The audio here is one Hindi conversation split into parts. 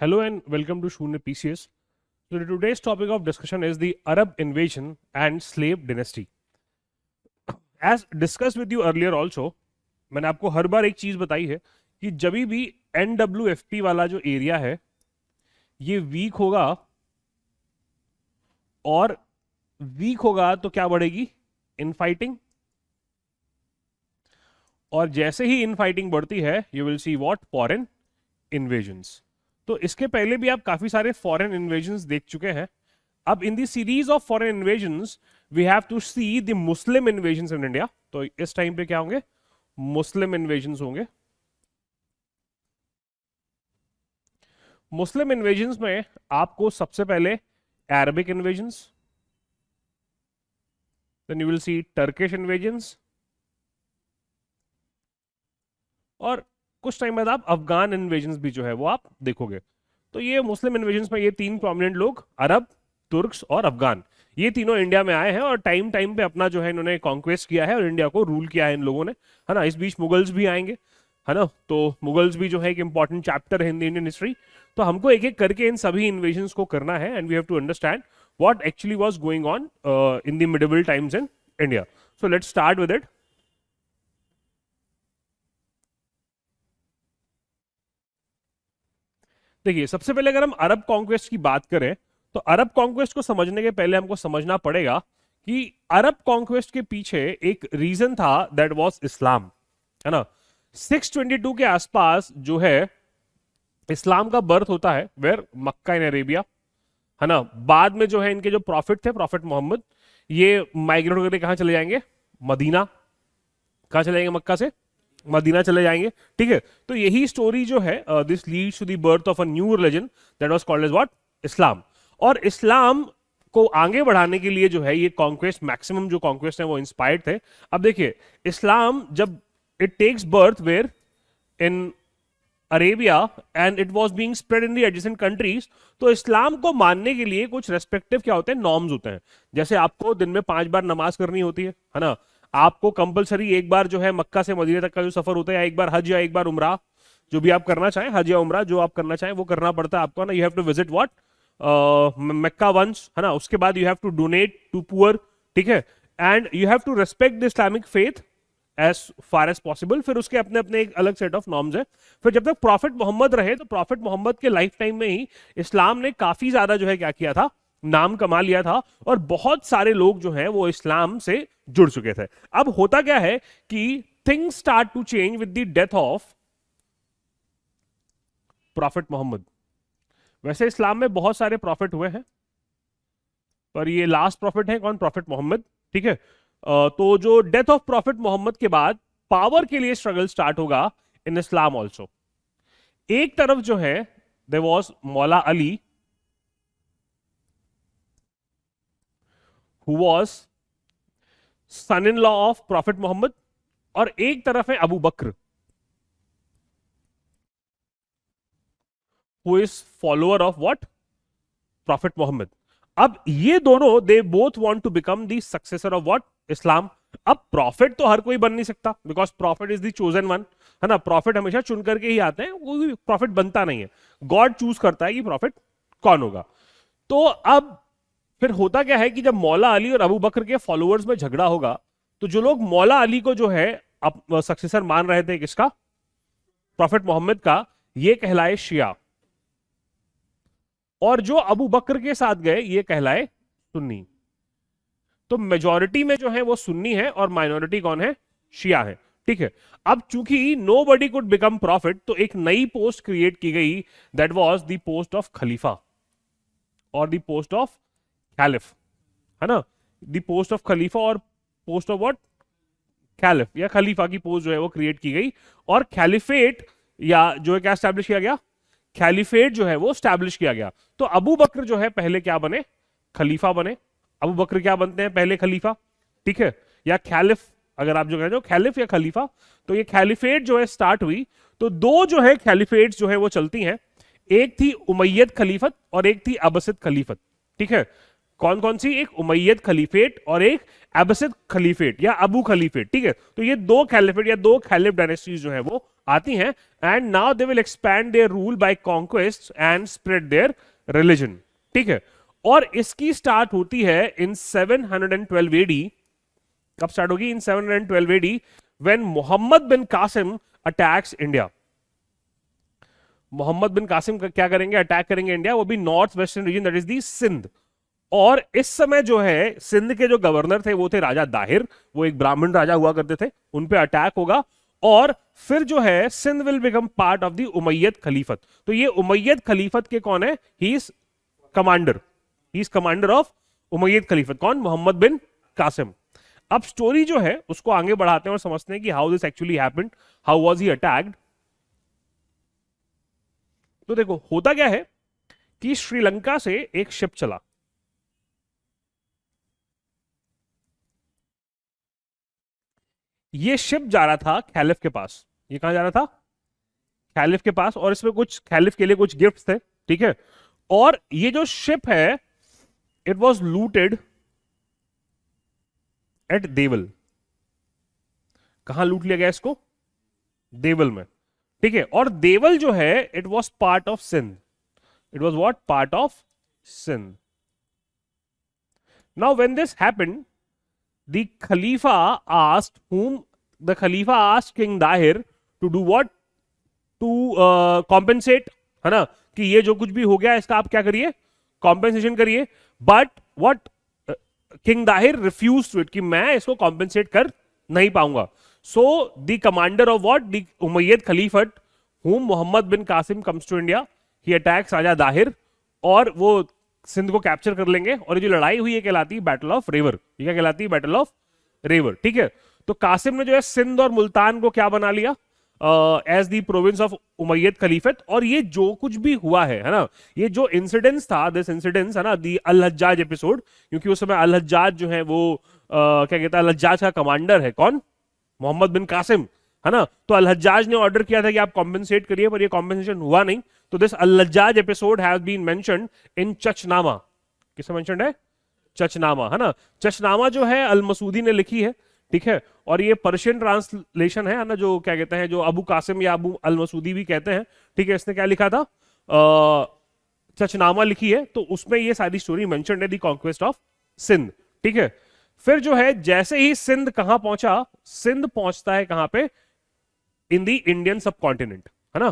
Hello and welcome to Shoonya PCS. So today's topic of discussion is the Arab invasion and slave dynasty. As discussed with you earlier also, मैंने आपको हर बार एक चीज बताई है कि जब भी NWFP वाला जो एरिया है ये वीक होगा और वीक होगा तो क्या बढ़ेगी? इनफाइटिंग। और जैसे ही इनफाइटिंग बढ़ती है you will see what? Foreign invasions. तो इसके पहले भी आप काफी सारे फॉरेन इन्वेजन्स देख चुके हैं। अब in the series of foreign invasions we have to see the Muslim invasions in India. तो इस टाइम पे क्या होंगे? मुस्लिम इन्वेजन्स होंगे। मुस्लिम इन्वेजन्स में आपको सबसे पहले Arabic invasions, then you will see Turkish invasions, और कुछ टाइम बाद आप अफगान इन्वेजन्स भी जो है वो आप देखोगे। तो ये मुस्लिम इन्वेजन्स में ये तीन प्रोमिनेंट लोग, अरब, तुर्क्स और अफगान, ये तीनों इंडिया में आए हैं और टाइम टाइम पे अपना जो है इन्होंने कॉन्क्वेस्ट किया है और इंडिया को रूल किया है इन लोगों ने, है ना। इस बीच मुगल्स भी आएंगे, है ना। तो मुगल्स भी जो है एक इंपॉर्टेंट चैप्टर है इन इंडियन हिस्ट्री। तो हमको एक एक करके इन सभी इन्वेजन्स को करना है and we have to understand what actually was going on in the medieval times in India. So let's start with it. देखिए, सबसे पहले अगर हम अरब कॉन्क्वेस्ट की बात करें तो अरब कॉन्क्वेस्ट को समझने के पहले हमको समझना पड़ेगा कि अरब कॉन्क्वेस्ट के पीछे एक रीजन था, दैट वाज इस्लाम, है ना। 622 के आसपास जो है इस्लाम का बर्थ होता है, वेयर? मक्का इन अरेबिया, है ना। बाद में जो है इनके जो प्रॉफिट थे, प्रॉफिट मोहम्मद, ये माइग्रेट करके कहां चले जाएंगे? मदीना। कहां चले जाएंगे? मक्का से मदीना चले जाएंगे, ठीक है। तो यही स्टोरी जो है, this leads to the birth of a new religion that was called as what? Islam. और इस्लाम को आगे बढ़ाने के लिए जो है ये कॉन्क्वेस्ट, मैक्सिमम जो कॉन्क्वेस्ट है वो इंस्पायर्ड थे। अब देखिए, इस्लाम जब it takes birth where? In Arabia and it was being spread in the adjacent countries. तो इस्लाम को मानने के लिए कुछ रेस्पेक्टिव क्या होते हैं? नॉर्म्स होते हैं। जैसे आपको दिन में 5 बार नमाज करनी होती है ना। आपको कंपलसरी एक बार जो है मक्का से मदीना तक का जो सफर होता है, या एक बार हज या एक बार उमरा, जो भी आप करना चाहें, हज या उमरा जो आप करना चाहें वो करना पड़ता है आपको ना। You have to visit what? Mecca once, है ना। उसके बाद you have to donate to poor, ठीक है। And you have to respect the Islamic faith as far as possible. फिर उसके अपने अपने एक अलग सेट ऑफ नॉर्म्स है। फिर जब तक प्रॉफिट मोहम्मद रहे तो प्रॉफिट मोहम्मद के लाइफ टाइम में ही इस्लाम ने काफी ज्यादा जो है क्या किया था? नाम कमा लिया था और बहुत सारे लोग जो हैं वो इस्लाम से जुड़ चुके थे। अब होता क्या है कि things start to change with the death of prophet Mohammad. वैसे इस्लाम में बहुत सारे प्रॉफिट हुए हैं, पर ये लास्ट प्रॉफिट है कौन? प्रॉफिट मोहम्मद, ठीक है। तो जो डेथ ऑफ प्रॉफिट मोहम्मद के बाद पावर के लिए स्ट्रगल स्टार्ट होगा इन इस्लाम ऑल्सो। एक तरफ जो है देयर वाज मौला Ali, who was son in law of Prophet Muhammad, और एक तरफ है अबू बकर, who is follower of what? Prophet Muhammad. अब ये दोनों they both want to become the successor of what? Islam. अब प्रॉफिट तो हर कोई बन नहीं सकता, because prophet is the chosen one, है ना। प्रॉफिट हमेशा चुन करके ही आते हैं, कोई प्रॉफिट बनता नहीं है, गॉड चूज करता है कि प्रॉफिट कौन होगा। तो अब फिर होता क्या है कि जब मौला अली और अबू बकर के फॉलोअर्स में झगड़ा होगा, तो जो लोग मौला अली को जो है सक्सेसर मान रहे थे, किसका? प्रॉफिट मोहम्मद का, ये कहलाए शिया। और जो अबू बकर के साथ गए ये कहलाए सुन्नी। तो मेजॉरिटी में जो है वो सुन्नी है और माइनॉरिटी कौन है? शिया है, ठीक है। अब चूंकि nobody could become prophet, तो एक नई पोस्ट क्रिएट की गई, that was the post of खलीफा और द पोस्ट ऑफ कैलिफ, है ना। द पोस्ट ऑफ खलीफा और पोस्ट ऑफ व्हाट? कैलिफ या खलीफा की पोस्ट जो है वो क्रिएट की गई। और कैलिफेट या जो है क्या स्टैब्लिश किया गया? कैलिफेट जो है वो स्टैब्लिश किया गया। तो अबू बकर जो है पहले क्या बने? खलीफा बने। अबू बकर क्या बनते हैं? पहले खलीफा, ठीक है, या कैलिफ, अगर आप जो कह रहे हो कैलिफ या खलीफा। तो ये कैलिफेट जो है स्टार्ट हुई। तो दो जो है कैलिफेट जो है वो चलती हैं, एक थी उमैयद खलीफत और एक थी अब्बासिद खलीफत, ठीक है। कौन कौन सी? एक उमैयद खलीफेट और एक अब्बासिद खलीफेट या अबू खलीफेट, ठीक है। तो ये दो खलीफेट या दो खलीफ डायनेस्टीज जो है वो आती हैं, and now they will expand there rule by conquest and spread their religion, ठीक है। और इसकी स्टार्ट होती है इन 712 एडी। कब स्टार्ट होगी? In 712 AD, when Mohammad bin Qasim attacks India. Mohammad bin Qasim क्या करेंगे? अटैक करेंगे इंडिया, वो भी north western region, that is the Sindh. और इस समय जो है सिंध के जो गवर्नर थे वो थे राजा दाहिर, वो एक ब्राह्मण राजा हुआ करते थे, उन पे अटैक होगा। और फिर जो है Sindh will become part of the Umayyad Caliphate. तो ये उमैयद खलीफत के कौन है? He is commander, he is commander of Umayyad Caliphate. कौन? मोहम्मद बिन कासिम। अब स्टोरी जो है उसको आगे बढ़ाते हैं और समझते हैं कि how this actually happened, how was he attacked. तो देखो होता क्या है कि श्रीलंका से एक शिप चला, ये शिप जा रहा था खैलिफ के पास। ये कहां जा रहा था? खैलिफ के पास। और इसमें कुछ खैलिफ के लिए कुछ गिफ्ट्स थे, ठीक है। और ये जो शिप है इट वॉज लूटेड एट देवल। कहां लूट लिया गया इसको? देवल में, ठीक है। और देवल जो है it was part of Sindh, it was what? Part of Sindh. Now when this happened, the Khalifa asked whom the Khalifa asked King Dahir to do what? To compensate, है ना, कि ये जो कुछ भी हो गया इसका आप क्या करिए? कॉम्पेंसेशन करिए। But what? King Dahir refuse to it, कि मैं इसको कॉम्पेंसेट कर नहीं पाऊंगा। So the commander of what? The Umayyad Caliphate, whom Mohammad bin Qasim comes to India, he attacks Raja Dahir, और वो सिंध को कैप्चर कर लेंगे। और ये जो लड़ाई हुई है कहलाती है बैटल ऑफ रेवर। ये क्या कहलाती है? बैटल ऑफ रेवर, ठीक है। तो कासिम ने जो है सिंध और मुल्तान को क्या बना लिया? As the province of Umayyad Caliphate. और ये जो कुछ भी हुआ है ना, ये जो इंसिडेंट्स था, दिस इंसिडेंट्स है ना, दी अल हज्जाज एपिसोड, क्योंकि उस समय अल हज्जाज जो है वो क्या कहता है, अल हज्जाज का कमांडर है कौन? मोहम्मद बिन कासिम, है ना। तो अल हज्जाज ने ऑर्डर किया था कि आप कॉम्पेंसेट करिए, पर ये कॉम्पेंसेशन हुआ नहीं। तो this Al Hajjaj episode has been mentioned in Chachnama. किसे मेंशन्ड है? चचनामा, है ना। चचनामा जो है अल मसूदी ने लिखी है, ठीक है। और ये पर्शियन ट्रांसलेशन है ना, जो क्या कहते हैं, जो अबू कासिम या अबू अल मसूदी भी कहते हैं, ठीक है। इसने क्या लिखा था? चचनामा लिखी है। तो उसमें ये सारी स्टोरी मेंशन्ड है, द कॉन्क्वेस्ट ऑफ सिंध, ठीक है। फिर जो है जैसे ही सिंध कहां पहुंचा? सिंध पहुंचता है कहां पे? इन दी इंडियन सब कॉन्टिनेंट, है ना।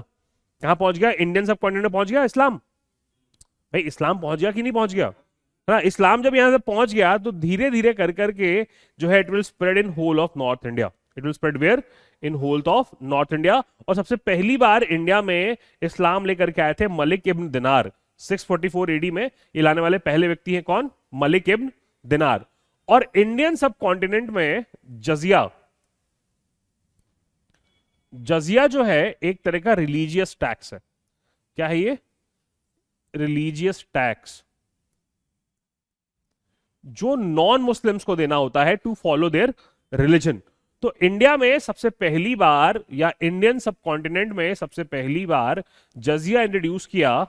कहां पहुंच गया? इंडियन सब कॉन्टिनेंट में पहुंच गया इस्लाम। भाई इस्लाम पहुंच गया कि नहीं पहुंच गया? है ना। इस्लाम जब यहां से पहुंच गया तो धीरे धीरे कर करके जो है it will spread in whole of north India. It will spread where? In whole of north India. और सबसे पहली बार इंडिया में इस्लाम लेकर के आए थे मलिक इब्न दिनार। 644 एडी में ये लाने वाले पहले व्यक्ति हैं कौन? मलिक इब्न दिनार। और इंडियन सब कॉन्टिनेंट में जजिया, जजिया जो है एक तरह का रिलीजियस टैक्स है। क्या है ये? रिलीजियस टैक्स, जो नॉन मुस्लिम्स को देना होता है टू फॉलो देयर रिलीजन। तो इंडिया में सबसे पहली बार, या इंडियन सब कॉन्टिनेंट में सबसे पहली बार जजिया इंट्रोड्यूस किया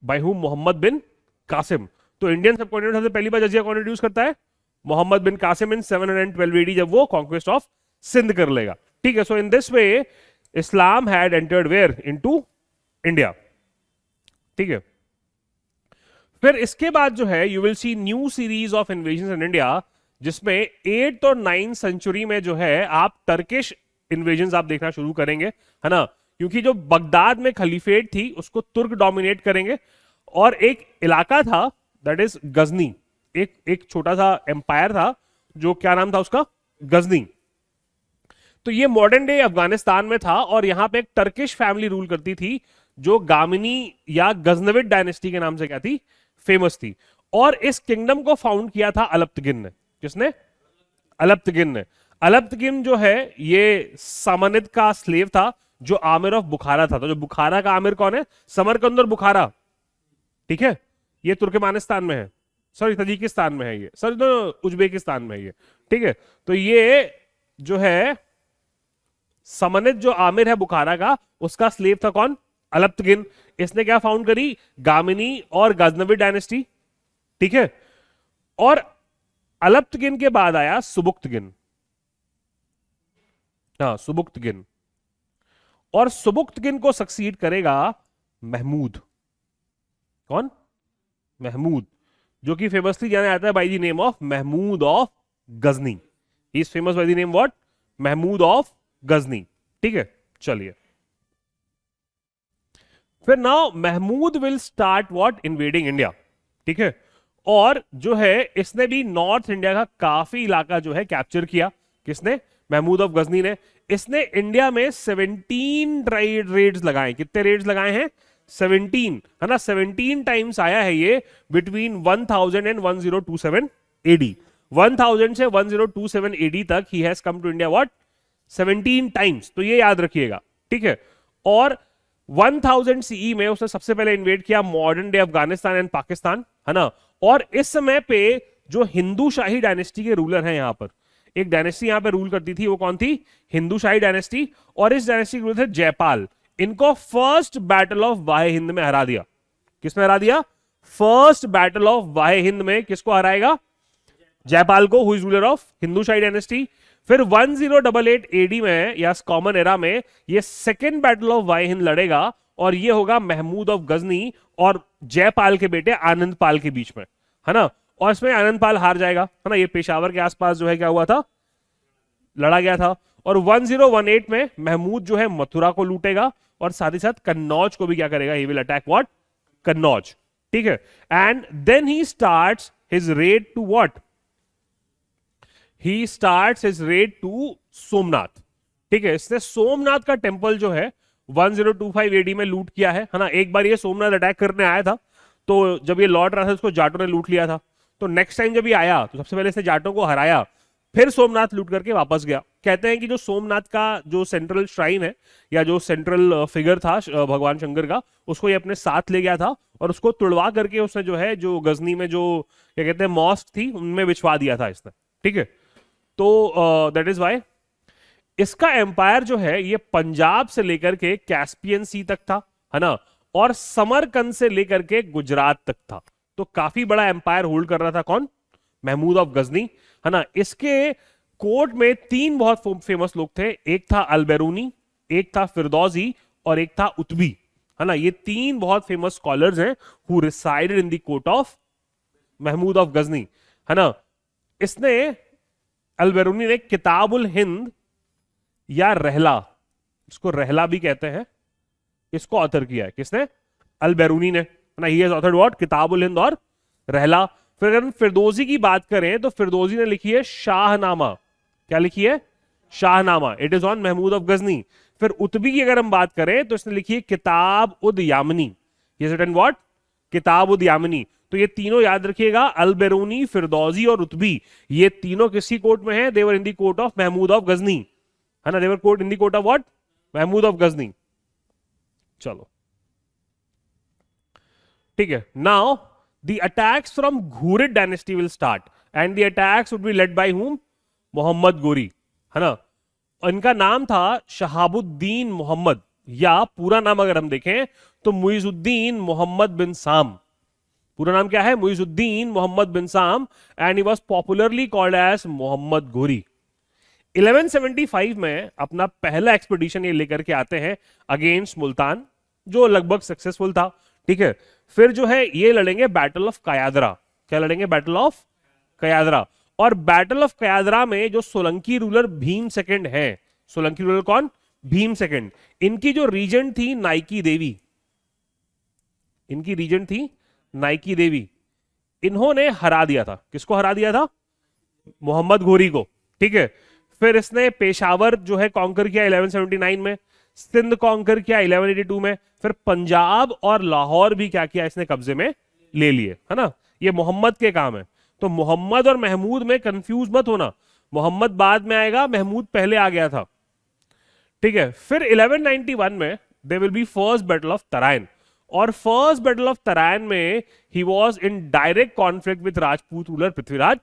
बाय हूम? मोहम्मद बिन कासिम। तो इंडियन सब कॉन्टिनेंट सबसे पहली बार जजिया कौन इंट्रोड्यूस करता है? मोहम्मद बिन कासिम इन 712 एडी, जब वो कॉन्क्वेस्ट ऑफ सिंध कर लेगा, ठीक है। So in this way Islam had entered where? Into India, ठीक है। फिर इसके बाद जो है you will see new series of invasion in India, जिसमें 8th और 9th सेंचुरी में जो है आप टर्किश इन्वेजन आप देखना शुरू करेंगे, है ना। क्योंकि जो बगदाद में खलीफेट थी उसको तुर्क डोमिनेट करेंगे। और एक इलाका था दैट इज गजनी, एक छोटा सा एम्पायर था जो क्या नाम था उसका? गजनी। तो ये मॉडर्न डे अफगानिस्तान में था, और यहां पे एक टर्किश फैमिली रूल करती थी जो गामिनी या गजनविद डायनेस्टी के नाम से क्या थी? फेमस थी। और इस किंगडम को फाउंड किया था अलप्तगिन ने। किसने? अलप्तगिन ने। अलप्तगिन जो है ये सामनिद का स्लेव था, जो आमिर ऑफ बुखारा था। तो जो बुखारा का आमिर कौन है? समरकंद और बुखारा, ठीक है। ये तुर्कमेनिस्तान में है, सॉरी तजिकिस्तान में है ये, सॉरी उज्बेकिस्तान में है ये, ठीक है। तो ये जो है समनित जो आमिर है बुखारा का, उसका स्लेव था कौन? अलप्तगिन। इसने क्या फाउंड करी? गामिनी और गजनवी डायनेस्टी। ठीक है, और अलप्तगिन के बाद आया सुबुक्तगिन। हाँ, सुबुक्तगिन। और सुबुक्तगिन को सक्सीड करेगा महमूद। कौन? महमूद, जो कि फेमसली जाना जाता है by the name of Mahmud of Ghazni. He is famous by the name what? Mahmud of Ghazni. ठीक है, चलिए फिर now Mahmud will start what? Invading India. ठीक है, और जो है इसने भी नॉर्थ इंडिया का काफी इलाका जो है कैप्चर किया। किसने? महमूद ऑफ गजनी ने। इसने इंडिया में 17 रेड्स लगाए। कितने रेड्स लगाए हैं? 17, है ना। 17 टाइम्स आया है ये बिटवीन 1000 एंड 1027 एडी। 1000 से 1027 एडी तक he has come to India what? 17 times. तो ये याद रखिएगा। ठीक है, और 1000 सीई में उसने सबसे पहले इन्वेड किया modern day Afghanistan and Pakistan, है ना। और इस समय पे जो हिंदू शाही डायनेस्टी के रूलर हैं, यहां पर एक डायनेस्टी यहां पे रूल करती थी, वो कौन थी? हिंदू शाही डायनेस्टी। और इस डायनेस्टी के रूलर थे जयपाल। इनको फर्स्ट बैटल ऑफ वाहे हिंद में हरा दिया। किसमें हरा दिया? फर्स्ट बैटल ऑफ वाहे हिंद में किसको हराएगा? जयपाल को, who is ruler of Hindu shahi dynasty. फिर 1088 एडी में या कॉमन एरा में ये सेकेंड बैटल ऑफ वाहे हिंद लड़ेगा, और ये होगा महमूद ऑफ गजनी और जयपाल के बेटे आनंद पाल के बीच में, है ना। और इसमें आनंद पाल हार जाएगा, है ना। ये पेशावर के आसपास जो है क्या हुआ था? लड़ा गया था। और 1018 में महमूद जो है मथुरा को लूटेगा, और साथ ही साथ कन्नौज को भी क्या करेगा? He will attack what? Kannauj. ठीक है, and then he starts his raid to what? He starts his raid to Somnath. ठीक है, इसने सोमनाथ का टेंपल जो है 1025 एडी में लूट किया है ना। एक बार ये सोमनाथ अटैक करने आया था, तो जब ये लौट रहा था उसको जाटों ने लूट लिया था। तो नेक्स्ट टाइम जब ये आया तो सबसे पहले इसने जाटों को हराया, फिर सोमनाथ लूट करके वापस गया। कहते हैं कि जो सोमनाथ का जो सेंट्रल श्राइन है या जो सेंट्रल फिगर था भगवान शंकर का, उसको ये अपने साथ ले गया था, और उसको तुड़वा करके उसने जो है जो गजनी में जो क्या कहते हैं मॉस्क थी उनमें बिछवा दिया था इसने। ठीक है, तो दैट इज वाई इसका एम्पायर जो है ये पंजाब से लेकर के कैस्पियन सी तक था, है ना, और समरकंद से लेकर के गुजरात तक था। तो काफी बड़ा एम्पायर होल्ड कर रहा था कौन? महमूद ऑफ गजनी, है ना। इसके कोर्ट में 3 बहुत फेमस लोग थे। एक था अलबेरूनी, एक था फिरदौसी, और एक था उतबी, है ना। ये 3 बहुत फेमस स्कॉलर्स हैं who resided in the court of Mahmud of Ghazni, है ना। इसने अलबेरूनी ने किताबुल हिंद या रहला, इसको रहला भी कहते हैं, इसको ऑथर किया है। किसने? अलबेरूनी ने, है ना। He has authored what? Kitabul Hind और रहला। फिर अगर फिरदौसी की बात करें तो फिरदौसी ने लिखी है शाहनामा। क्या लिखी है? Shahnama. It is on Mahmud of Ghazni. फिर उतबी की अगर हम बात करें तो इसने लिखी है किताब उद यामिनी। ये रिटन व्हाट? किताब उद यामिनी। तो ये तीनों याद रखिएगा, अलबेरूनी, फिरदौसी और उतबी, ये तीनों किसी कोर्ट में है? They were in the court of Mahmud of Ghazni, है ना। They were court in the court of what? Mahmud of Ghazni. चलो ठीक है, now the attacks from Ghurid dynasty will start and the attacks would be led by whom? Mohammad Ghori, है ना। इनका नाम था शहाबुद्दीन मोहम्मद, या पूरा नाम अगर हम देखें तो मुइजुद्दीन मोहम्मद बिन साम। पूरा नाम क्या है? Muizuddin Mohammad bin Sam, and he was popularly called as Mohammad Ghori. 1175 में अपना पहला एक्सपेडिशन ये लेकर के आते हैं अगेंस्ट मुल्तान, जो लगभग सक्सेसफुल था। ठीक है, फिर जो है ये लड़ेंगे बैटल ऑफ कयादरा। क्या लड़ेंगे? Battle of Kayadara. और बैटल ऑफ कयादरा में जो सोलंकी रूलर भीम सेकंड है, सोलंकी रूलर कौन? भीम सेकंड। इनकी जो रीजेंट थी नाइकी देवी, इनकी रीजेंट थी नाइकी देवी। इन्होंने हरा दिया था। किसको हरा दिया था? मोहम्मद घोरी को। ठीक है, फिर इसने पेशावर जो है कॉन्कर किया 1179 में, सिंध कॉन्कर किया 1182 में, फिर पंजाब और लाहौर भी क्या किया? इसने कब्जे में ले लिए, है ना। ये मोहम्मद के काम है। तो मोहम्मद और महमूद में कंफ्यूज मत होना, मोहम्मद बाद में आएगा, महमूद पहले आ गया था। ठीक है, फिर 1191 में they will be first battle of Tarain, और फर्स्ट बैटल ऑफ तराइन में he was in direct conflict with Rajput ruler Prithviraj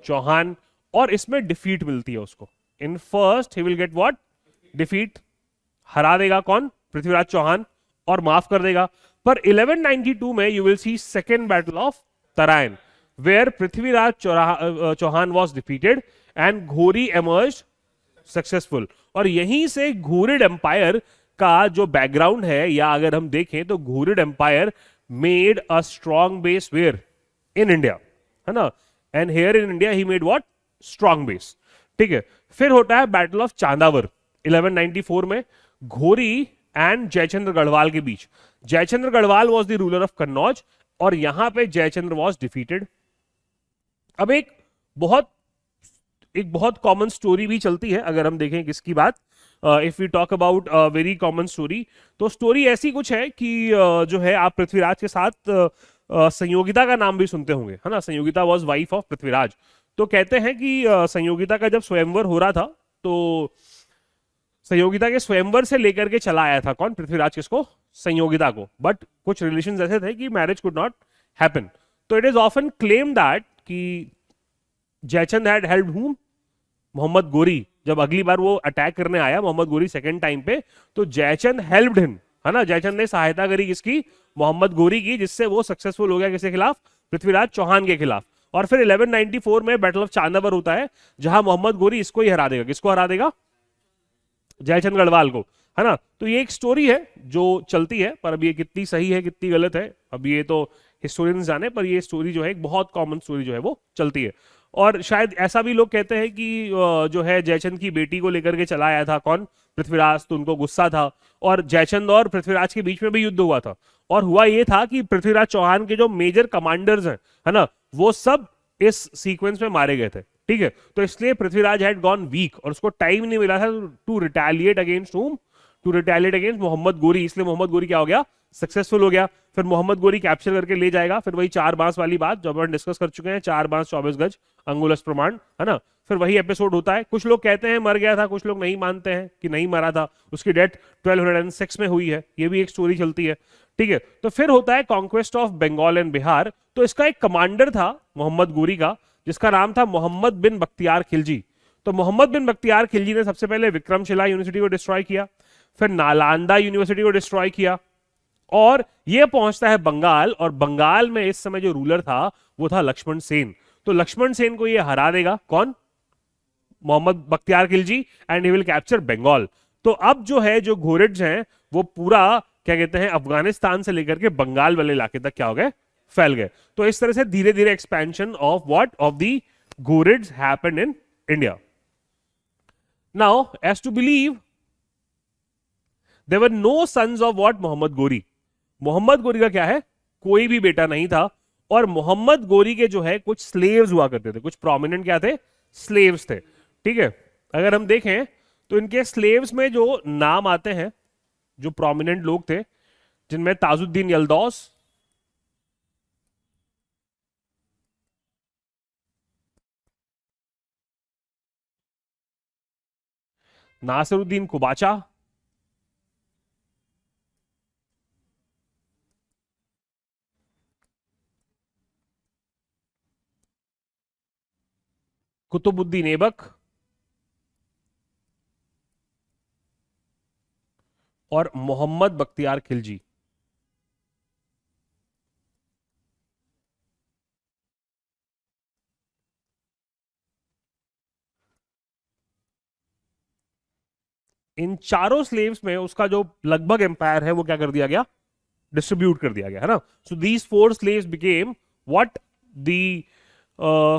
Chauhan, और इसमें डिफीट मिलती है उसको। In first he will get what? Defeat, हरा देगा कौन, पृथ्वीराज चौहान, और माफ कर देगा। पर 1192 में you will see second battle of Tarain, where Prithviraj Chauhan was defeated and Ghori emerge successful. और यहीं से घोरिड एम्पायर का जो बैकग्राउंड है, या अगर हम देखें तो Ghorid empire made a strong base where in India, है ना, and here in India he made what, strong base. ठीक है, फिर होता है बैटल ऑफ चांदावर 1194 में, घोरी एंड जयचंद्र गढ़वाल के बीच। Jaichandra Gahadwal was the ruler of Kannauj, और यहां पे जयचंद्र वॉज डिफीटेड। अब एक बहुत कॉमन स्टोरी भी चलती है, अगर हम देखें किसकी बात, if we talk about very common story, तो स्टोरी ऐसी कुछ है कि जो है आप पृथ्वीराज के साथ संयोगिता का नाम भी सुनते होंगे, है ना। Sanyogita was wife of Prithviraj. तो कहते हैं कि संयोगिता का जब स्वयंवर हो रहा था, तो संयोगिता के स्वयंवर से लेकर के चला आया था कौन, पृथ्वीराज किसको, संयोगिता को, बट कुछ रिलेशंस ऐसे थे कि मैरिज कुड नॉट हैपन। तो it is often claim that कि Jaichand had helped whom, Mohammad Ghori. जब अगली बार वो अटैक करने आया मोहम्मद गोरी सेकंड टाइम पे, तो जयचंद हेल्प्ड हिम, है ना, जयचंद ने सहायता करी किसकी, मोहम्मद गोरी की, जिससे वो सक्सेसफुल हो गया किसके खिलाफ, पृथ्वीराज चौहान के खिलाफ। और फिर 1194 में बैटल ऑफ चांदावर होता है, जहां मोहम्मद गोरी इसको ही हरा देगा, किसको हरा देगा, जयचंद गढ़वाल को, है ना। तो ये एक स्टोरी है जो चलती है, पर अब ये कितनी सही है कितनी गलत है, अब ये तो हिस्टोरियंस जाने, पर ये स्टोरी जो है एक बहुत कॉमन स्टोरी जो है वो चलती है। और शायद ऐसा भी लोग कहते हैं कि जो है जयचंद की बेटी को लेकर के चला आया था कौन, पृथ्वीराज, तो उनको गुस्सा था, और जयचंद और पृथ्वीराज के बीच में भी युद्ध हुआ था। और हुआ ये था कि पृथ्वीराज चौहान के जो मेजर कमांडर्स हैं, है ना, वो सब इस सीक्वेंस में मारे गए थे। ठीक है, तो इसलिए पृथ्वीराज हैड गॉन वीक, और उसको टाइम नहीं मिला था to retaliate against whom, to retaliate against Mohammad Ghori. इसलिए मोहम्मद गोरी क्या हो गया, सक्सेसफुल हो गया। फिर मोहम्मद गोरी कैप्चर करके ले जाएगा, फिर वही 4 बांस वाली बात जो अपन डिस्कस कर चुके हैं, 4 बांस 24 गज अंगुलस प्रमाण, है ना। फिर वही एपिसोड होता है, कुछ लोग कहते हैं मर गया था, कुछ लोग नहीं मानते हैं कि नहीं मरा था, उसकी डेथ 1206 में हुई है, ये भी एक स्टोरी चलती है। ठीक है, तो फिर होता है conquest of Bengal and Bihar. तो इसका एक कमांडर था मोहम्मद गोरी का, जिसका नाम था मोहम्मद बिन बख्तियार खिलजी। तो मोहम्मद बिन बख्तियार खिलजी ने सबसे पहले विक्रमशिला यूनिवर्सिटी को डिस्ट्रॉय किया, फिर नालंदा यूनिवर्सिटी को डिस्ट्रॉय किया, और ये पहुंचता है बंगाल। और बंगाल में इस समय जो रूलर था वो था लक्ष्मण सेन। तो लक्ष्मण सेन को ये हरा देगा कौन, Mohammad Bakhtiyar Khilji, and he will capture Bengal. तो अब जो है जो घोरिड्स हैं वो पूरा क्या कहते हैं, अफगानिस्तान से लेकर के बंगाल वाले इलाके तक क्या हो गए, फैल गए। तो इस तरह से धीरे धीरे expansion of what, of the Ghorids happened in India. Now as to believe there were no sons of what, Mohammad Ghori. Mohammad गोरी का क्या है, कोई भी बेटा नहीं था। और मोहम्मद गोरी के जो है कुछ स्लेव्स हुआ करते थे, कुछ प्रोमिनेंट क्या थे, स्लेव्स थे। ठीक है, अगर हम देखें तो इनके स्लेव्स में जो नाम आते हैं, जो प्रोमिनेंट लोग थे, जिनमें ताजुद्दीन यल्दौस, नासिरुद्दीन कुबाचा, कुतुबुद्दीन ऐबक और मोहम्मद बख्तियार खिलजी। इन चारों स्लेव्स में उसका जो लगभग एम्पायर है वो क्या कर दिया गया, डिस्ट्रीब्यूट कर दिया गया, है ना। So these 4 slaves became what, the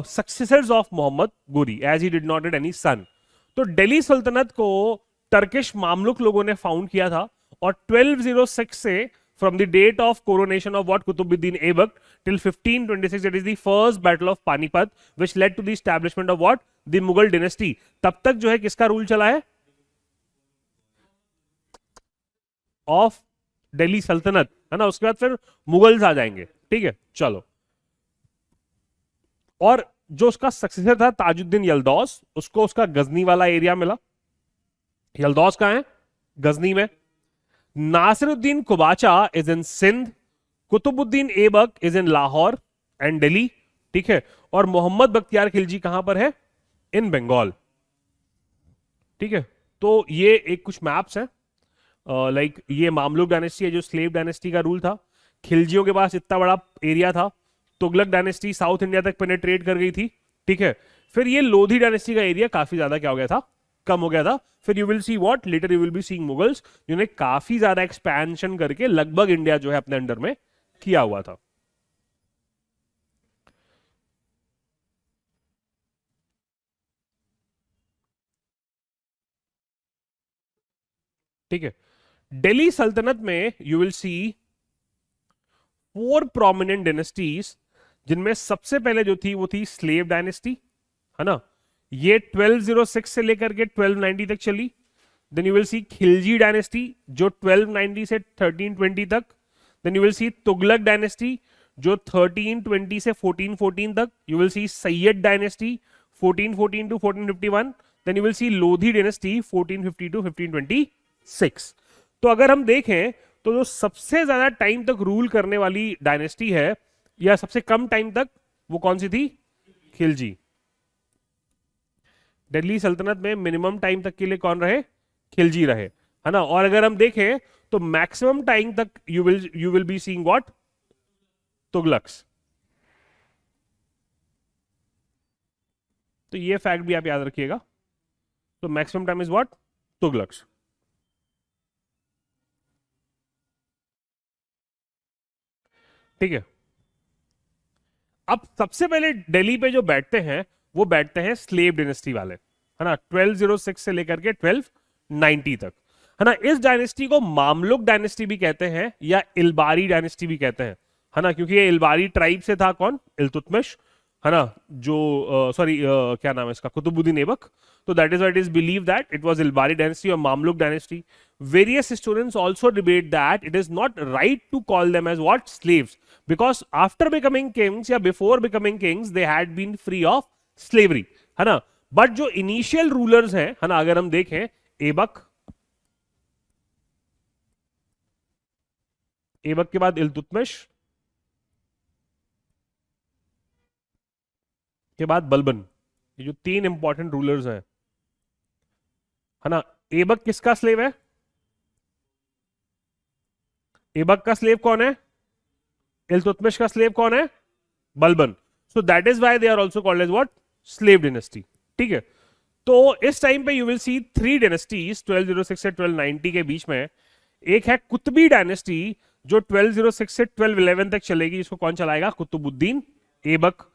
successors of Mohammad Ghori, as he did not get any son. तो दिल्ली सल्तनत को टर्किश मामलुक लोगों ने फाउंड किया था, और 1206 से from the date of coronation of what, Qutbuddin Aibak, till 1526, that is the first battle of Panipat, which led to the establishment of what, the Mughal dynasty। तब तक जो है किसका रूल चला है, ऑफ दिल्ली सल्तनत, है ना। उसके बाद फिर मुगल्स आ जाएंगे। ठीक है, चलो। और जो उसका सक्सेसर था ताजुद्दीन यल्दौस, उसको उसका गजनी वाला एरिया मिला। यल्दौस कहां है, गजनी में। Nasiruddin Qabacha is in Sindh, Qutbuddin Aibak is in Lahore and Delhi. ठीक है, और मोहम्मद बख्तियार खिलजी कहां पर है, इन बंगाल। ठीक है, तो ये एक कुछ मैप्स हैं, लाइक ये मामलुक डायनेस्टी है जो स्लेव डायनेस्टी का रूल था। खिलजियों के पास इतना बड़ा एरिया था। तुगलक डायनेस्टी साउथ इंडिया तक पेनेट्रेट कर गई थी, ठीक है। फिर ये लोधी डायनेस्टी का एरिया काफी ज्यादा क्या हो गया था, कम हो गया था। फिर you will see what later you will be seeing Mughals, जिन्होंने काफी ज्यादा एक्सपेंशन करके लगभग इंडिया जो है अपने अंडर में किया हुआ था। ठीक है, दिल्ली सल्तनत में you will C 4 prominent dynasties, जिनमें सबसे पहले जो थी वो थी स्लेव डायनेस्टी, है ना। ये 1206 से लेकर के 1290 तक चली। Then you will see Khilji dynasty जो 1290 से 1320 तक। Then you will see Tughlaq dynasty जो 1320 से 1414 तक। You will see Sayyid dynasty 1414 to 1451। Then you will see Lodi dynasty 1450 to 1526। तो अगर हम देखें तो जो सबसे ज्यादा टाइम तक रूल करने वाली डायनेस्टी है या सबसे कम टाइम तक, वो कौन सी थी? खिलजी। दिल्ली सल्तनत में मिनिमम टाइम तक के लिए कौन रहे? खिलजी रहे, है ना। और अगर हम देखें तो मैक्सिमम टाइम तक you will be seeing what? Tughlaqs. तो ये फैक्ट भी आप याद रखिएगा। तो maximum time is what? Tughlaqs. ठीक है, अब सबसे पहले दिल्ली पे जो बैठते हैं वो बैठते हैं स्लेव डायनेस्टी वाले, है ना। 1206 से लेकर के 1290 तक, है ना। इस डायनेस्टी को मामलुक डायनेस्टी भी कहते हैं या इल्बारी डायनेस्टी भी कहते हैं, है ना, क्योंकि ये इल्बारी ट्राइब से था। कौन? इल्तुतमिश, है ना, जो सॉरी क्या नाम है इसका, कुतुबुद्दीन ऐबक। तो that is why it is believe that it was Ilbari dynasty और Mamluk dynasty. Various historians also debate that it is not right to call them as what? Slaves, because after becoming kings या before becoming kings they had been free of slavery, है ना। बट जो इनिशियल रूलर्स हैं, है ना, अगर हम देखें ऐबक, ऐबक के बाद इल्तुतमिश, के बाद बलबन, ये जो 3 इंपॉर्टेंट रूलर्स हैं, है ना। ऐबक किसका स्लेव है? ऐबक का स्लेव कौन है? इल्तुतमिश का स्लेव कौन है? Balban. So that is why they are also called as what? Slave dynasty. ठीक है, तो इस टाइम पे यू विल सी 3 डायनेस्टीज 1206 से 1290 के बीच में। एक है कुतुबी डायनेस्टी जो 1206 से 1211 तक चलेगी, इसको कौन चलाएगा? कुतुबुद्दीन ऐबक।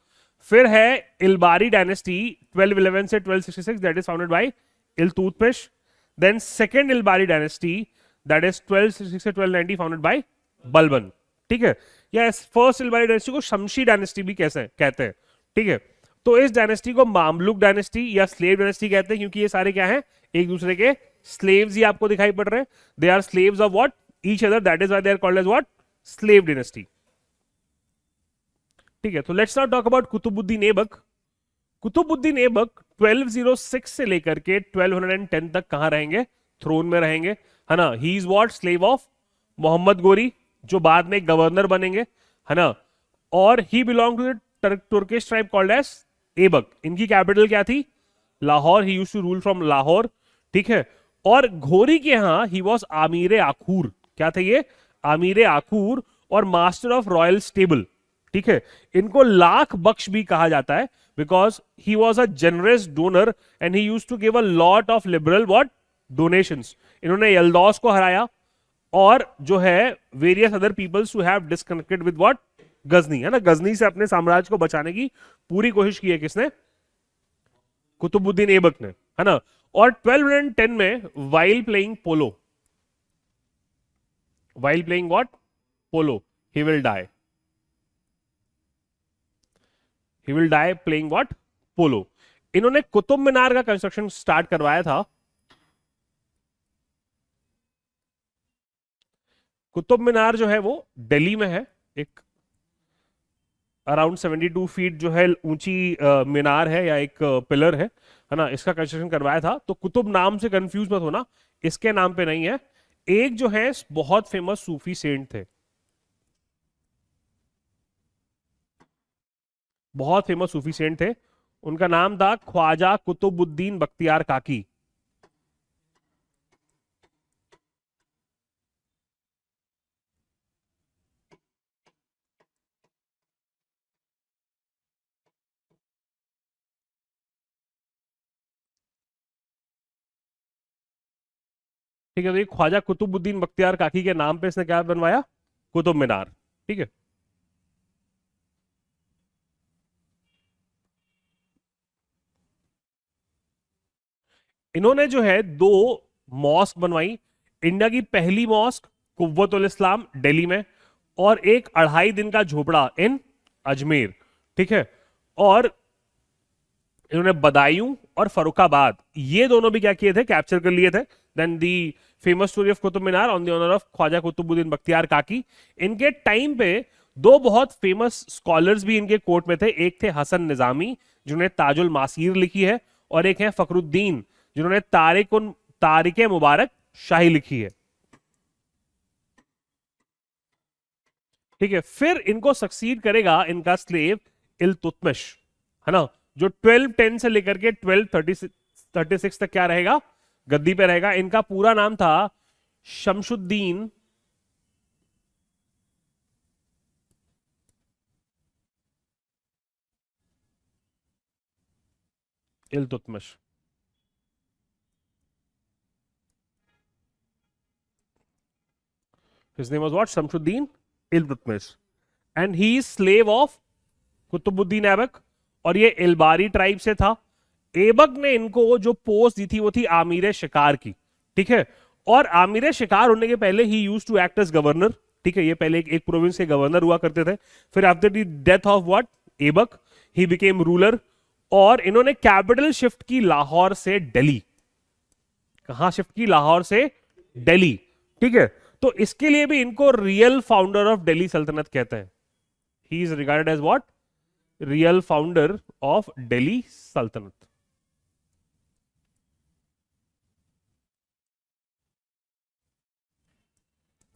फिर है इल्बारी डायनेस्टी 1211 से 1266, that is founded by Iltutmish. Then second Ilbari dynasty that is 1266 से 1290 फाउंडेड बाय बलबन। ठीक है, या फर्स्ट इल्बारी डायनेस्टी को शमशी डायनेस्टी भी कैसे कहते हैं। ठीक है, तो इस डायनेस्टी को मामलुक डायनेस्टी या स्लेव डायनेस्टी कहते हैं, क्योंकि ये सारे क्या हैं? एक दूसरे के स्लेव्स ही आपको दिखाई पड़ रहे हैं। They are slaves of what? Each other, that is why they are called as what? Slave dynasty. ठीक है, तो let's now talk about Qutbuddin Aibak. Qutbuddin Aibak 1206 से लेकर के 1210 तक कहां रहेंगे? थ्रोन में रहेंगे, है ना। He is what? Slave of Mohammad Ghori, जो बाद में गवर्नर बनेंगे, है ना। और he belong to the Turkish tribe called as Aibak. इनकी कैपिटल क्या थी? Lahore. He used to rule from Lahore. ठीक है, और घोरी के यहां ही वॉज आमीर आखूर। क्या थे ये? आमीर आखूर और मास्टर ऑफ रॉयल स्टेबल। ठीक है, इनको लाख बख्श भी कहा जाता है, because he was a generous donor and he used to give a lot of liberal what? Donations. इन्होंने यल्दौस को हराया और जो है various other peoples who have disconnected with what? Ghazni, है ना। गजनी से अपने साम्राज्य को बचाने की पूरी कोशिश की है किसने? कुतुबुद्दीन ऐबक ने, है ना। और 1210 में while playing polo, while playing what? Polo, he will die. He will die playing what? Polo. इन्होंने कुतुब मीनार का कंस्ट्रक्शन स्टार्ट करवाया था। कुतुब मीनार जो है वो दिल्ली में है, एक अराउंड 72 फीट जो है ऊंची मीनार है या एक पिलर है ना। इसका कंस्ट्रक्शन करवाया था। तो कुतुब नाम से कंफ्यूज मत होना, इसके नाम पे नहीं है। एक जो है बहुत फेमस सूफी सेंट थे, बहुत फेमस सूफी सेंट थे, उनका नाम था ख्वाजा कुतुबुद्दीन बख्तियार काकी। ठीक है, तो ये ख्वाजा कुतुबुद्दीन बख्तियार काकी के नाम पे इसने क्या बनवाया, कुतुब मीनार। ठीक है, इन्होंने जो है दो मॉस्क बनवाई। इंडिया की पहली मॉस्क कुव्वतुल इस्लाम दिल्ली में, और एक 2.5 दिन का झोपड़ा इन अजमेर। ठीक है, और इन्होंने बदायूं और फरुखाबाद ये दोनों भी क्या किए थे, कैप्चर कर लिए थे। Then the famous story of Qutub Minar on the honour of Khwaja Qutbuddin Bakhtiyar Kaki. इनके टाइम पे दो बहुत फेमस स्कॉलर्स भी इनके कोर्ट में थे। एक थे हसन निजामी जिन्होंने ताजुल मासीर लिखी है, और एक है फखरुद्दीन जिन्होंने तारिक मुबारक शाही लिखी है। ठीक है, फिर इनको सक्सीड करेगा इनका स्लेव इल्तुतमिश, है ना, जो 1210 से लेकर के 1236 तक क्या रहेगा, गद्दी पे रहेगा। इनका पूरा नाम था Shamsuddin Iltutmish. His name was what? Shamsuddin Iltutmish. And he is slave of Qutubuddin Aibak, और ये इलबारी ट्राइब से था। ऐबक ने इनको जो पोस्ट दी थी वो थी आमिर शिकार की। ठीक है, और आमिर शिकार होने के पहले he use to act as governor. ठीक है, ये पहले एक प्रोविंस के गवर्नर हुआ करते थे। फिर after the death of what Aibak he became ruler, और इन्होंने कैपिटल शिफ्ट की लाहौर से दिल्ली। कहां शिफ्ट की, लाहौर से दिल्ली। ठीक है, तो इसके लिए भी इनको real founder of Delhi Sultanate कहते हैं। He is regarded as what, real founder of Delhi Sultanate.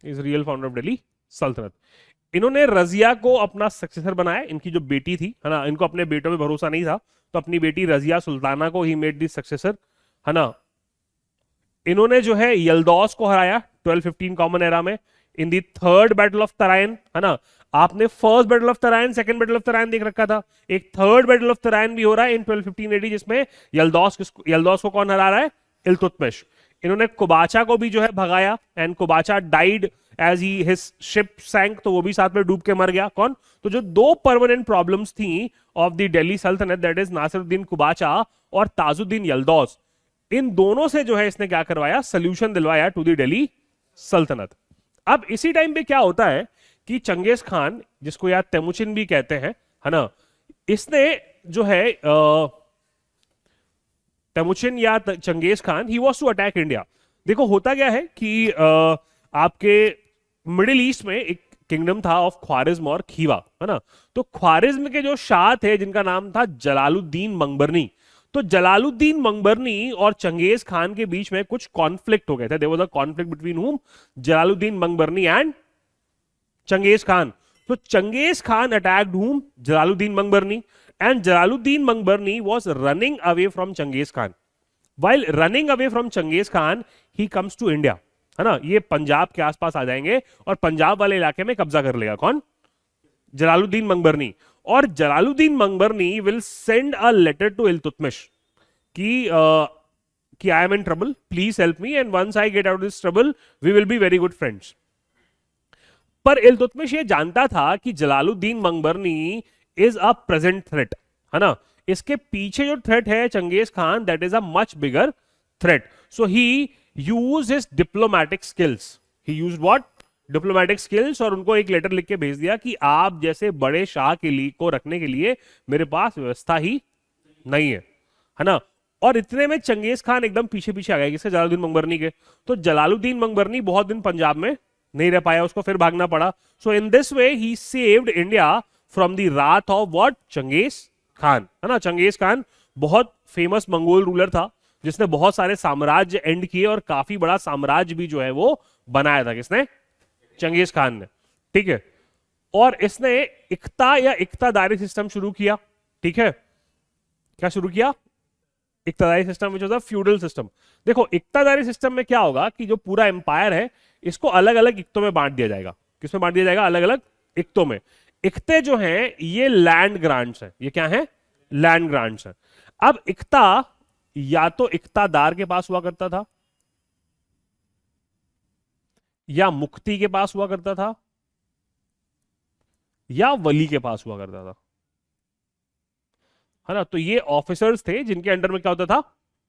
Is real founder of Delhi Sultanate. इन्होंने रजिया को अपना सक्सेसर बनाया। इनकी जो बेटी थी, है ना, इनको अपने बेटों में भरोसा नहीं था, तो अपनी बेटी रजिया सुल्ताना को ही मेड दी सक्सेसर, है ना। इन्होंने जो है यल्दौस को हराया 1215 कॉमन एरा में in the third battle of Tarain, है ना। आपने first battle of Tarain, second battle of Tarain देख रखा था, एक थर्ड बैटल ऑफ तराइन भी हो रहा है इन 1215 एडी, जिसमें यल्दौस को कौन हरा रहा है, इल्तुतमिश। इन्होंने कुबाचा को भी जो है भगाया, and Qubacha died as he his ship sank, तो वो भी साथ में डूब के मर गया। कौन, तो जो दो परमानेंट प्रॉब्लम्स थी ऑफ द दिल्ली सल्तनत, दैट इज नासिरुद्दीन कुबाचा और ताजुद्दीन यल्दौस, इन दोनों से जो है इसने क्या करवाया, सोल्यूशन दिलवाया टू द दिल्ली सल्तनत। अब इसी टाइम पे क्या होता है कि चंगेज खान, जिसको यार तेमुचिन भी कहते हैं, है ना, इसने जो है तेमुचिन या Genghis Khan, he was to attack India. देखो होता क्या है कि आपके मिडिल ईस्ट में एक किंगडम था ऑफ ख्वारिज्म और खीवा, है ना। तो ख्वारिज्म के जो शाह थे जिनका नाम था जलालुद्दीन मंगबरनी, तो जलालुद्दीन मंगबरनी और चंगेज खान के बीच में कुछ कॉन्फ्लिक्ट हो गए थे। There was a conflict between whom, Jalaluddin Mangbarni and Genghis Khan. तो चंगेज खान अटैक्ड हुम, Jalaluddin Mangbarni, and Jalaluddin Mangbani was running away from Genghis Khan. While running away from Genghis Khan, he comes to India, है ना। ये पंजाब के आसपास आ जाएंगे और पंजाब वाले इलाके में कब्जा कर लेगा कौन, जलालुद्दीन मंगबरनी। और Jalaluddin Mangbarni will send a letter to Iltutmish कि I am in trouble, please help me, and once I get out this trouble we will be very good friends. पर इल्तुतमिश ये जानता था कि Jalaluddin Mangbarni is a present threat, है ना। इसके पीछे जो थ्रेट है Changez Khan, that is a much bigger threat. So he used his diplomatic skills, he used what, diplomatic skills, और उनको एक लेटर लिख के भेज दिया कि आप जैसे बड़े शाह के लिए को रखने के लिए मेरे पास व्यवस्था ही नहीं है ना। और इतने में चंगेज खान एकदम पीछे पीछे आ गया किसके, जलालुद्दीन मंगबरनी के। तो जलालुद्दीन मंगबरनी बहुत दिन पंजाब में नहीं रह पाया, उसको फिर भागना पड़ा। So in this way he saved India from the wrath of what, Changez Khan, है ना। चंगेज खान बहुत फेमस मंगोल रूलर था जिसने बहुत सारे साम्राज्य एंड किए, और काफी बड़ा साम्राज्य भी जो है वो बनाया था किसने, चंगेज खान ने। ठीक है, और इसने इक्ता या इक्तादारी सिस्टम शुरू किया। ठीक है, क्या शुरू किया, iqtadari system, which was a feudal system. देखो इक्तादारी सिस्टम में क्या होगा कि जो पूरा एम्पायर है इसको अलग अलग इक्तों में बांट दिया जाएगा। किसमें बांट दिया जाएगा, अलग अलग इक्तों में। इक्ते जो हैं ये लैंड ग्रांट्स हैं, ये क्या है, लैंड ग्रांट्स हैं। अब इक्ता या तो इक्तादार के पास हुआ करता था, या मुफ्ती के पास हुआ करता था या वली के पास हुआ करता था, है ना। तो ये ऑफिसर्स थे जिनके अंडर में क्या होता था,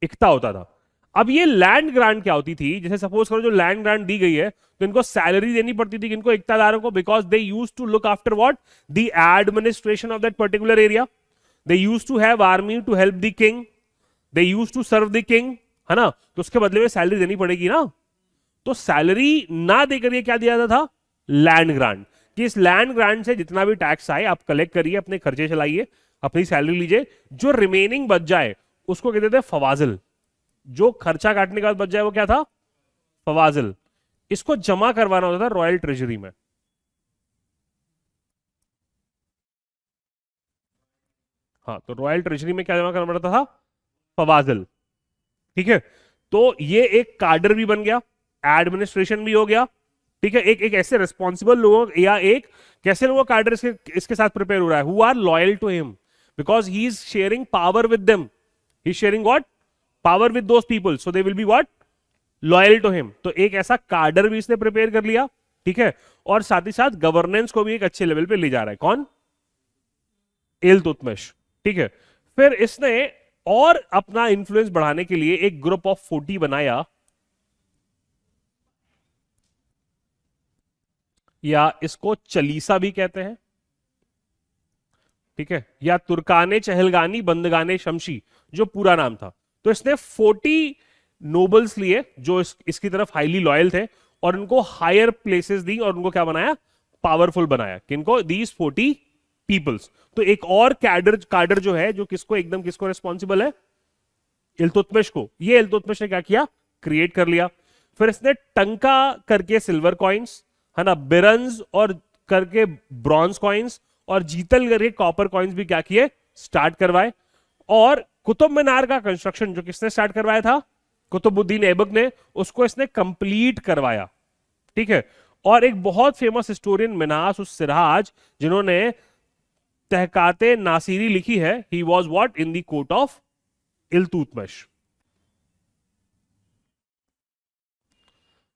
इक्ता होता था। अब ये लैंड ग्रांट क्या होती थी, जैसे सपोज करो जो लैंड ग्रांट दी गई है तो इनको सैलरी देनी पड़ती थी किनको, इक्तादारों को, because they used to look after what, the administration of that particular area. They used to have army to help the king, they used to serve the king, है ना। तो उसके बदले में सैलरी देनी पड़ेगी ना। तो सैलरी ना देकर ये क्या दिया जाता था, लैंड ग्रांट। कि इस लैंड ग्रांट से जितना भी टैक्स आए आप कलेक्ट करिए, अपने खर्चे चलाइए, अपनी सैलरी लीजिए, जो रिमेनिंग बच जाए उसको कहते थे फवाजिल। जो खर्चा काटने के बाद बच जाए वो क्या था, फवाजिल। इसको जमा करवाना होता था रॉयल ट्रेजरी में। हाँ, तो रॉयल ट्रेजरी में क्या जमा करना पड़ता था, फवाजिल। ठीक है, तो ये एक कार्डर भी बन गया, एडमिनिस्ट्रेशन भी हो गया। ठीक है, एक ऐसे रिस्पॉन्सिबल लोगों, या एक कैसे लोगों का कार्डर इसके साथ प्रिपेयर हो रहा है, who are loyal to him because he is sharing power with them, he is sharing what, power with those people, so they will be what, loyal to him. तो एक ऐसा कार्डर भी इसने प्रिपेयर कर लिया। ठीक है, और साथ ही साथ गवर्नेंस को भी एक अच्छे लेवल पे ले जा रहा है कौन, इल्तुतमिश। ठीक है, फिर इसने और अपना इंफ्लुएंस बढ़ाने के लिए एक ग्रुप ऑफ 40 बनाया, या इसको चलीसा भी कहते हैं। ठीक है, या तुर्काने चहलगानी बंदगाने शमशी, जो पूरा नाम था। तो इसने 40 नोबल्स लिए जो इसकी तरफ हाईली लॉयल थे, और उनको हायर प्लेसेस दी, और उनको क्या बनाया, पावरफुल बनाया। किनको, दीज 40 पीपल्स। तो एक और कैडर जो है, जो किसको एकदम किसको रिस्पॉन्सिबल है, इल्तुतमिश को। ये इल्तुतमिश ने क्या किया, क्रिएट कर लिया। फिर इसने टंका करके सिल्वर कॉइन्स, है ना, बिरंज और करके ब्रॉन्ज कॉइन्स, और जीतल करके कॉपर कॉइन्स भी क्या किए, स्टार्ट करवाए। और कुतुब मीनार का कंस्ट्रक्शन जो किसने स्टार्ट करवाया था, कुतुबुद्दीन ऐबक ने, उसको इसने कंप्लीट करवाया। ठीक है, और एक बहुत फेमस हिस्टोरियन मिन्हास उस सिराज, जिन्होंने तहकाते नासिरी लिखी है, he was what in the court of Iltutmish.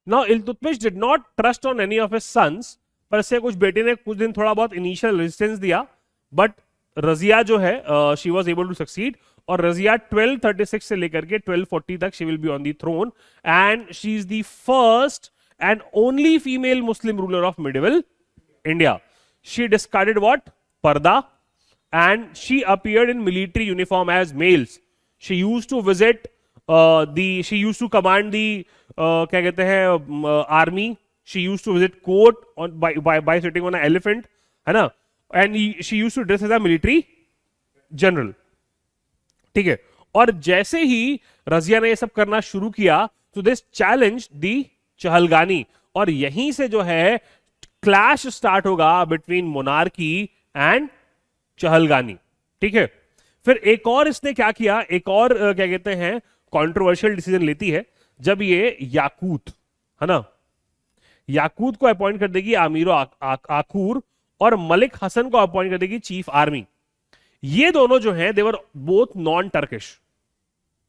Now Iltutmish did not trust on any of his sons, पर इससे कुछ बेटे ने कुछ दिन थोड़ा बहुत इनिशियल रेजिस्टेंस दिया, बट रजिया जो है she was able to succeed. और रजिया 1236 से लेकर के 1240 तक she will be on the throne, and she is the first and only female Muslim ruler of medieval India. She discarded what, purdah, and she appeared in military uniform as males. She used to visit she used to command the क्या कहते हैं army. She used to visit court by sitting on an elephant, है ना, and she used to dress as a military general। ठीक है, और जैसे ही रजिया ने ये सब करना शुरू किया, तो दिस चैलेंज दी चहलगानी, और यहीं से जो है क्लैश स्टार्ट होगा बिटवीन मोनार्की एंड चहलगानी। ठीक है, फिर एक और इसने क्या किया, एक और क्या कहते हैं कंट्रोवर्शियल डिसीजन लेती है, जब ये याकूत, है ना, याकूत को अपॉइंट कर देगी आमीरो आखूर, और मलिक हसन को अपॉइंट कर देगी चीफ आर्मी। ये दोनों जो हैं, they were both non Turkish,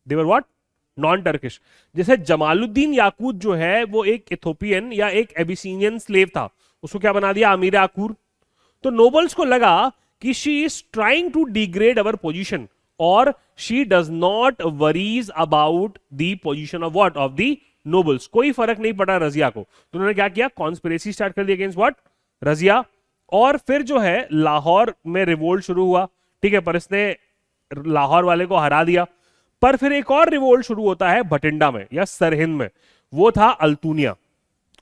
they were what, non Turkish. जैसे जमालुद्दीन याकूत जो है वो एक इथोपियन या एक एबिसीनियन स्लेव था, उसको क्या बना दिया, आमीर आखूर। तो नोबल्स को लगा कि she is trying to degrade our position, और she does not worries about the position of what, of the nobles. कोई फर्क नहीं पड़ा रजिया को, तो उन्होंने क्या किया, कॉन्स्पिरेसी स्टार्ट कर दी अगेंस्ट व्हाट, रजिया। और फिर जो है लाहौर में रिवोल्ट शुरू हुआ। ठीक है, पर इसने लाहौर वाले को हरा दिया। पर फिर एक और रिवोल्ट शुरू होता है भटिंडा में या सरहिंद में, वो था Altunia.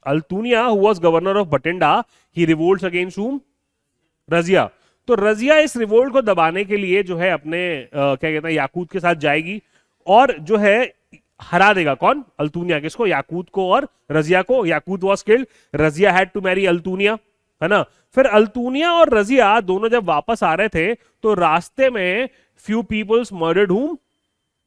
Altunia who was governor of Bathinda, he revolts against हुम, रजिया। तो रजिया इस रिवोल्ट को दबाने के लिए जो है अपने क्या कहते हैं याकूत के साथ जाएगी, और जो है हरा देगा कौन, अल्तुनिया। किसको, याकूत को और रजिया को। Yakut was killed, Razia had to marry Altunia, है ना। फिर अल्तुनिया और रजिया दोनों जब वापस आ रहे थे, तो रास्ते में फ्यू पीपल्स मर्डर्ड हुम,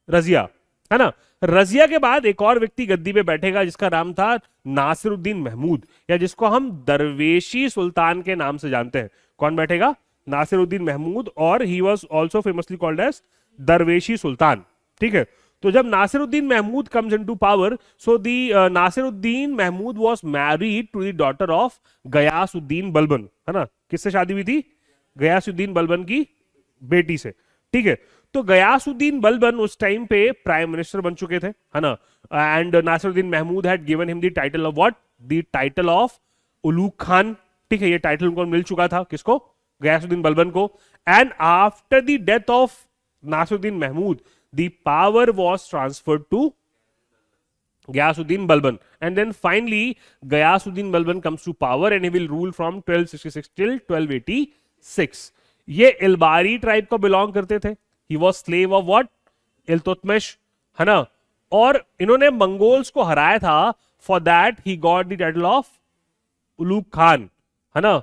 रजिया, है ना। रजिया के बाद एक और व्यक्ति गद्दी पे बैठेगा, जिसका नाम था नासिरुद्दीन महमूद, या जिसको हम दरवेशी सुल्तान के नाम से जानते हैं। कौन बैठेगा, नासिरुद्दीन महमूद, और he was also famously called as Darveshi Sultan. ठीक है, तो जब Nasiruddin Mahmud comes into power, so the Nasiruddin Mahmud was married to the daughter of Ghiyasuddin Balban, है ना। किससे शादी हुई थी? गयासुद्दीन बलबन की बेटी से, ठीक है। तो गयासुद्दीन बलबन उस टाइम पे प्राइम मिनिस्टर बन चुके थे, है ना। And Nasiruddin Mahmud had given him the title of what? The title of Ulugh Khan, ठीक है। ये टाइटल उनको मिल चुका था, किसको? गयासुद्दीन बलबन को। And after the death of Nasiruddin Mahmud, the power was transferred to Ghiyasuddin Balban, and then finally Ghiyasuddin Balban comes to power and he will rule from 1266 till 1286. ये इल्बारी ट्राइब को बिलोंग करते थे। He was slave of what? Iltutmish, है ना। और इन्होंने मंगोल्स को हराया था, for that he got the title of Ulugh Khan, है ना।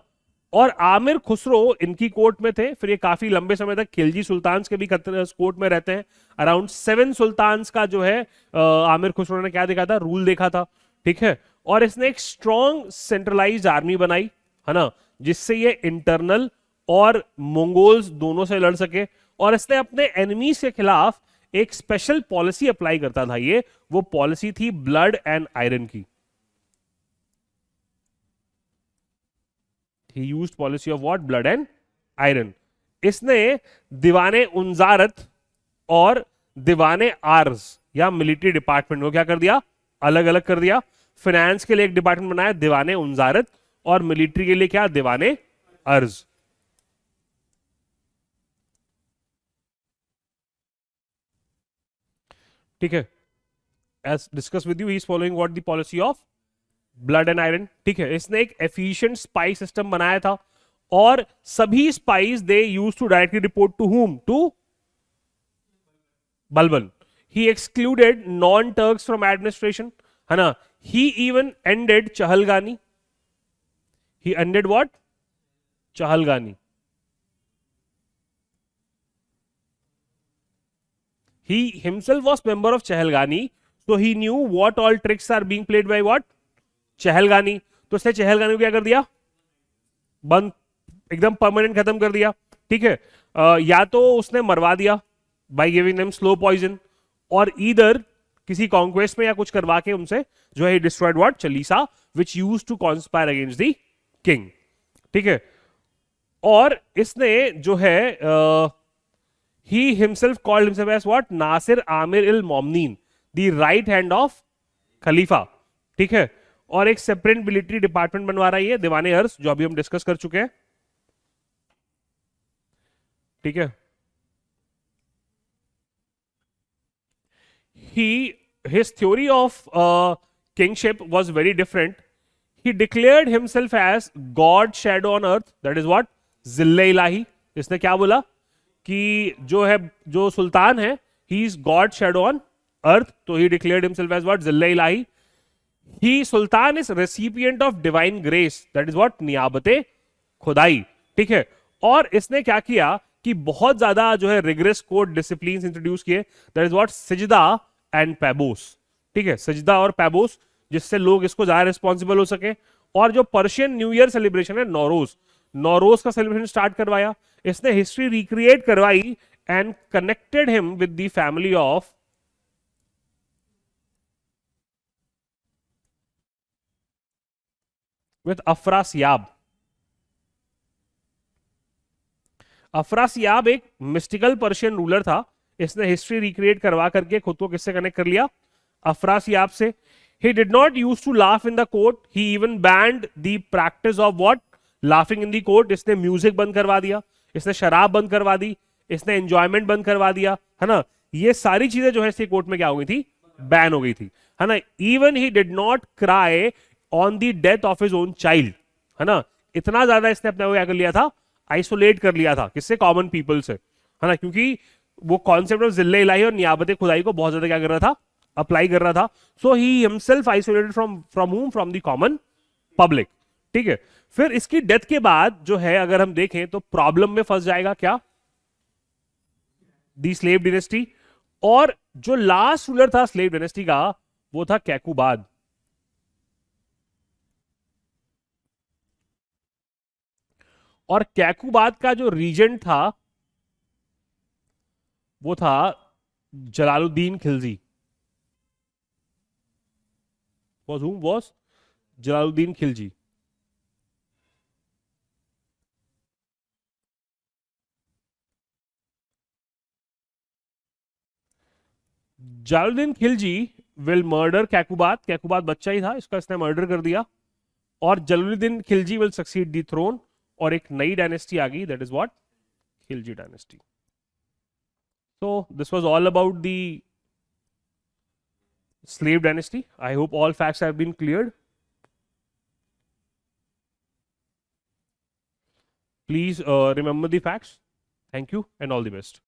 और आमिर खुसरो इनकी कोर्ट में थे। फिर ये काफी लंबे समय तक खिलजी सुल्तान के भी कोर्ट में रहते हैं। अराउंड 7 सुल्तान का जो है आमिर खुसरो ने क्या देखा था? रूल देखा था, ठीक है। और इसने एक स्ट्रॉन्ग सेंट्रलाइज्ड आर्मी बनाई, है ना, जिससे ये इंटरनल और मंगोल्स दोनों से लड़ सके। और इसने अपने एनिमीज के खिलाफ एक स्पेशल पॉलिसी अप्लाई करता था। ये वो पॉलिसी थी ब्लड एंड आयरन की। He used policy of what? Blood and iron. इसने दीवाने उनजारत और दीवाने आर्ज या मिलिट्री डिपार्टमेंट को क्या कर दिया? अलग अलग कर दिया। फाइनेंस के लिए एक डिपार्टमेंट बनाया दीवाने उनजारत, और मिलिट्री के लिए क्या? दीवाने अर्ज। ठीक है। As discuss with you, he is following what the policy of blood and iron, ठीक है। इसने एक एफिशिएंट स्पाई सिस्टम बनाया था, और सभी spies they use to directly report to whom? To Balban. He excluded non Turks from administration, है ना। He even ended Chahalgani. He ended what? Chahalgani. He himself was member of Chahalgani, so he knew what all tricks are being played by what? चहलगानी। तो उसने चहलगानी को क्या कर दिया? बंद, एकदम परमानेंट खत्म कर दिया, ठीक है। या तो उसने मरवा दिया by giving them slow poison, और ईदर किसी कॉन्क्वेस्ट में या कुछ करवा के उनसे जो है destroyed what? Chalisa, which use to conspire against the king, ठीक है। और इसने जो है he himself called himself as what? Nasir Amir il Mominin, the right hand of खलीफा, ठीक है। और एक सेपरेट मिलिट्री डिपार्टमेंट बनवा रही है दीवाने अर्स, जो अभी हम डिस्कस कर चुके हैं, ठीक है। His theory of kingship was very different. He declared himself as God shadow on earth, that is what? जिल्ले इलाही। इसने क्या बोला कि जो है, जो सुल्तान है, he is God shadow on earth, तो he declared himself as what? Zille Ilahi. He sultan is recipient of divine grace, that is what? Niyabate Khudai, ठीक है। और इसने क्या किया कि बहुत ज्यादा जो है रिगरस कोड डिसिप्लिन इंट्रोड्यूस किए, दैट इज व्हाट? सजदा एंड पैबोस, ठीक है। सजदा और पैबोस, जिससे लोग इसको ज्यादा रिस्पॉन्सिबल हो सके। और जो पर्शियन न्यू ईयर सेलिब्रेशन है नौरोज, नौरोज का सेलिब्रेशन स्टार्ट करवाया। इसने हिस्ट्री रिक्रिएट करवाई and connected him with the family of with Afrasiab. Afrasiab एक मिस्टिकल पर्शियन रूलर था। इसने हिस्ट्री रिक्रिएट करवा करके खुद को किससे कनेक्ट कर लिया? अफरासियाब से। He did not used to laugh in the court. He even banned the practice of what? Laughing in the court. इसने म्यूजिक बंद करवा दिया, इसने शराब बंद करवा दी, इसने एंजॉयमेंट बंद करवा दिया, है ना। ये सारी चीजें जो है इसके कोर्ट में क्या हो गई थी? बैन हो गई थी, है ना। Even he did not cry on the death of his own child, है ना। इतना ज्यादा इसने अपने को क्या कर लिया था? आइसोलेट कर लिया था, किससे? कॉमन पीपल से, है ना। क्योंकि वो कॉन्सेप्ट ऑफ जिल्ले इलाही और नियाबत खुदाई को बहुत ज्यादा क्या कर रहा था? अप्लाई कर रहा था। So he himself isolated from whom? From the common public, ठीक है। फिर इसकी डेथ के बाद जो है अगर हम देखें तो प्रॉब्लम में फंस जाएगा क्या? दी स्लेव डिनेस्टी। और जो लास्ट रूलर था स्लेव डिनेस्टी का वो था कैकुबाद। और कैकुबाद का जो रीजेंट था वो था Jalaluddin Khilji. Was whom? Was Jalaluddin Khilji. Jalaluddin Khilji will murder Kekubat. Kekubat बच्चा ही था, इसका इसने मर्डर कर दिया. और Jalaluddin Khilji will succeed the throne. और एक नई डायनेस्टी आ गई, that is what? Khilji dynasty. So this was all about the slave dynasty. I hope all facts have been cleared. Please remember the facts. Thank you and all the best.